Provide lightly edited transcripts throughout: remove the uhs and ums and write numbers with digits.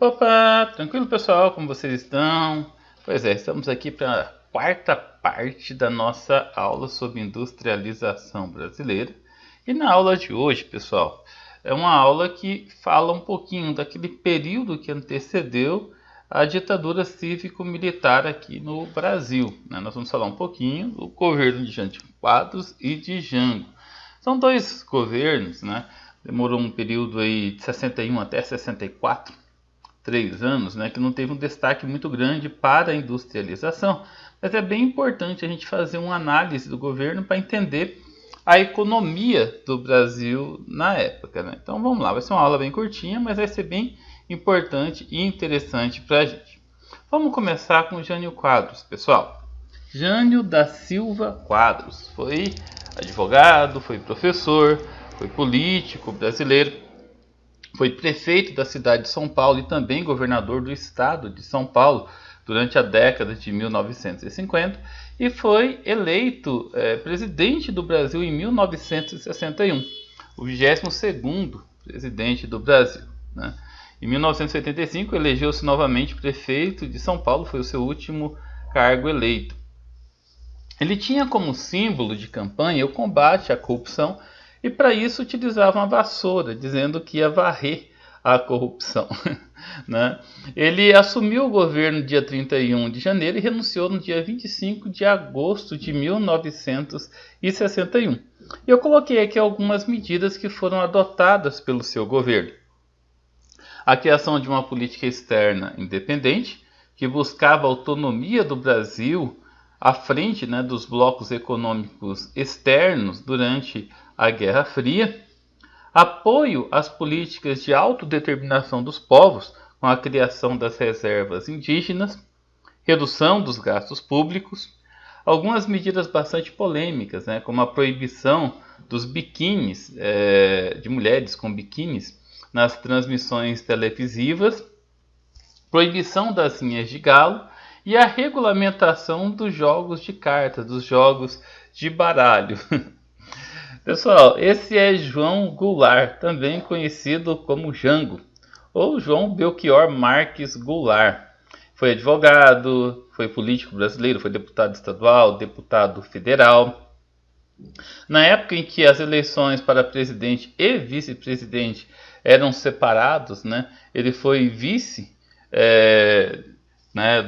Opa, tranquilo pessoal, como vocês estão? Pois é, estamos aqui para a quarta parte da nossa aula sobre industrialização brasileira. E na aula de hoje, pessoal, é uma aula que fala um pouquinho daquele período que antecedeu a ditadura cívico-militar aqui no Brasil, né? Nós vamos falar um pouquinho do governo de Jânio Quadros e de Jango. São dois governos, né? Demorou um período aí de 61 até 64, 3 anos, né, que não teve um destaque muito grande para a industrialização, mas é bem importante a gente fazer uma análise do governo para entender a economia do Brasil na época, né? Então vamos lá, vai ser uma aula bem curtinha, mas vai ser bem importante e interessante para a gente. Vamos começar com Jânio Quadros, pessoal. Jânio da Silva Quadros foi advogado, foi professor, foi político brasileiro, foi prefeito da cidade de São Paulo e também governador do estado de São Paulo durante a década de 1950 e foi eleito presidente do Brasil em 1961, o 22º presidente do Brasil, né? Em 1985 elegeu-se novamente prefeito de São Paulo, foi o seu último cargo eleito. Ele tinha como símbolo de campanha o combate à corrupção e para isso utilizava uma vassoura, dizendo que ia varrer a corrupção, né? Ele assumiu o governo no dia 31 de janeiro e renunciou no dia 25 de agosto de 1961. Eu coloquei aqui algumas medidas que foram adotadas pelo seu governo. A criação de uma política externa independente, que buscava a autonomia do Brasil à frente, né, dos blocos econômicos externos durante a Guerra Fria, apoio às políticas de autodeterminação dos povos, com a criação das reservas indígenas, redução dos gastos públicos, algumas medidas bastante polêmicas, né, como a proibição dos biquínis, de mulheres com biquínis nas transmissões televisivas, proibição das rinhas de galo e a regulamentação dos jogos de cartas, dos jogos de baralho. Pessoal, esse é João Goulart, também conhecido como Jango, ou João Belchior Marques Goulart. Foi advogado, foi político brasileiro, foi deputado estadual, deputado federal. Na época em que as eleições para presidente e vice-presidente eram separados, né, ele foi vice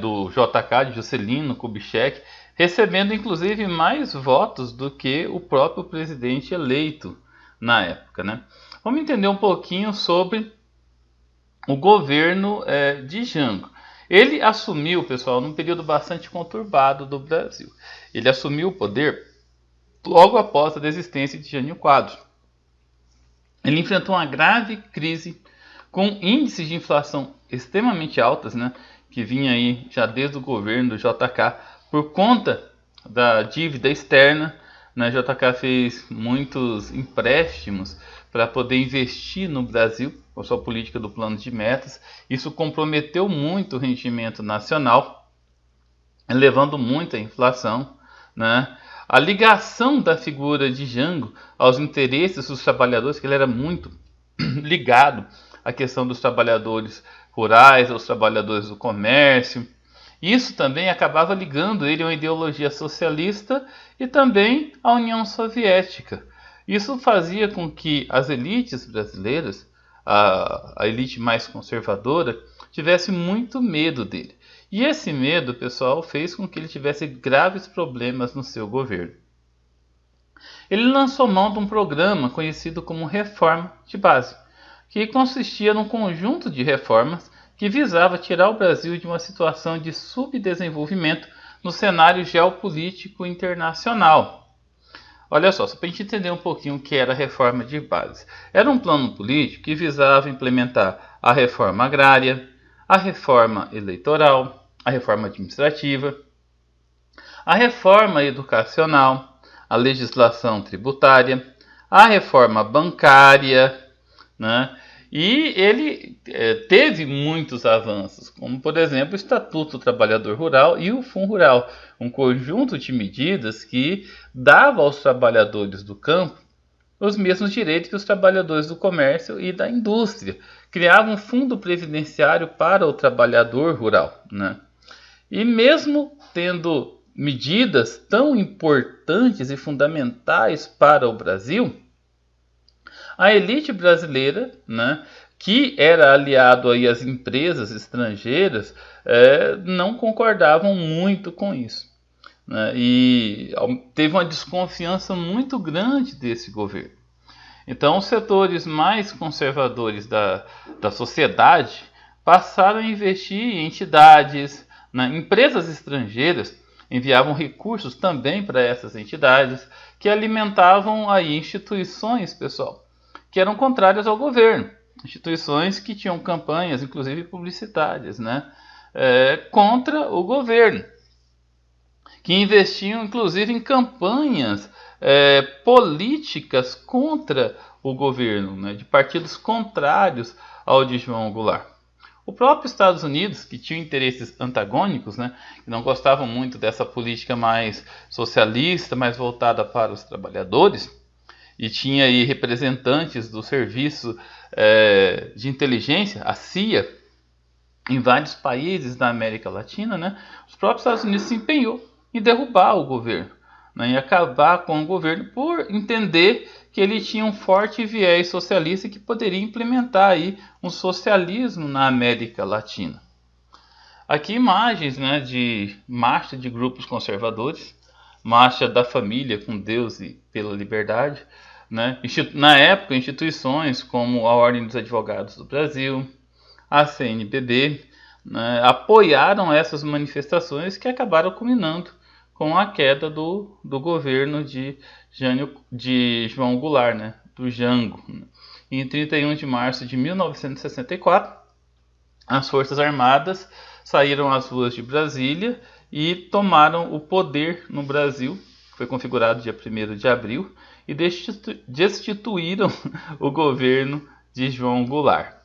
do JK, de Juscelino Kubitschek, recebendo inclusive mais votos do que o próprio presidente eleito na época, né? Vamos entender um pouquinho sobre o governo de Jango. Ele assumiu, pessoal, num período bastante conturbado do Brasil. Ele assumiu o poder logo após a desistência de Jânio Quadros. Ele enfrentou uma grave crise com índices de inflação extremamente altas, né, que vinha aí já desde o governo do JK, por conta da dívida externa. A JK fez muitos empréstimos para poder investir no Brasil, com a sua política do plano de metas. Isso comprometeu muito o rendimento nacional, elevando muito a inflação, né? A ligação da figura de Jango aos interesses dos trabalhadores, que ele era muito ligado à questão dos trabalhadores rurais, aos trabalhadores do comércio. Isso também acabava ligando ele a uma ideologia socialista e também à União Soviética. Isso fazia com que as elites brasileiras, a elite mais conservadora, tivesse muito medo dele. E esse medo, pessoal, fez com que ele tivesse graves problemas no seu governo. Ele lançou mão de um programa conhecido como Reforma de Base, que consistia num conjunto de reformas que visava tirar o Brasil de uma situação de subdesenvolvimento no cenário geopolítico internacional. Olha só para a gente entender um pouquinho o que era a reforma de base. Era um plano político que visava implementar a reforma agrária, a reforma eleitoral, a reforma administrativa, a reforma educacional, a legislação tributária, a reforma bancária, né? E ele teve muitos avanços, como por exemplo o Estatuto do Trabalhador Rural e o Fundo Rural, um conjunto de medidas que dava aos trabalhadores do campo os mesmos direitos que os trabalhadores do comércio e da indústria, criava um fundo previdenciário para o trabalhador rural, né? E mesmo tendo medidas tão importantes e fundamentais para o Brasil, a elite brasileira, né, que era aliado aí às empresas estrangeiras, não concordavam muito com isso, né, e teve uma desconfiança muito grande desse governo. Então, os setores mais conservadores da sociedade passaram a investir em entidades, né, empresas estrangeiras enviavam recursos também para essas entidades que alimentavam aí instituições, pessoal, que eram contrárias ao governo, instituições que tinham campanhas, inclusive publicitárias, né, contra o governo, que investiam inclusive em campanhas políticas contra o governo, né, de partidos contrários ao de João Goulart. O próprio Estados Unidos, que tinha interesses antagônicos, né, que não gostavam muito dessa política mais socialista, mais voltada para os trabalhadores, e tinha aí representantes do serviço de inteligência, a CIA, em vários países da América Latina, né, os próprios Estados Unidos se empenhou em derrubar o governo, né, em acabar com o governo por entender que ele tinha um forte viés socialista e que poderia implementar aí um socialismo na América Latina. Aqui imagens, né, de marcha de grupos conservadores, marcha da família com Deus e pela liberdade, né? Na época, instituições como a Ordem dos Advogados do Brasil, a CNBB, né, apoiaram essas manifestações que acabaram culminando com a queda do governo de João Goulart, né, do Jango. Em 31 de março de 1964, as Forças Armadas saíram às ruas de Brasília e tomaram o poder no Brasil, que foi configurado dia 1º de abril, e destituíram o governo de João Goulart.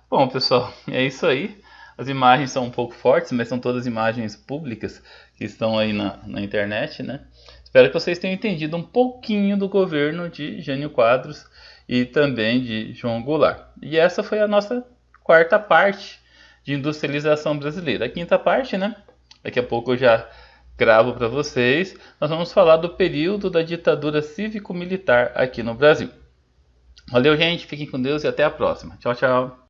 Bom, pessoal, é isso aí. As imagens são um pouco fortes, mas são todas imagens públicas que estão aí na internet, né? Espero que vocês tenham entendido um pouquinho do governo de Jânio Quadros e também de João Goulart. E essa foi a nossa quarta parte de industrialização brasileira. A quinta parte, né? Daqui a pouco eu já gravo para vocês. Nós vamos falar do período da ditadura cívico-militar aqui no Brasil. Valeu, gente. Fiquem com Deus e até a próxima. Tchau, tchau.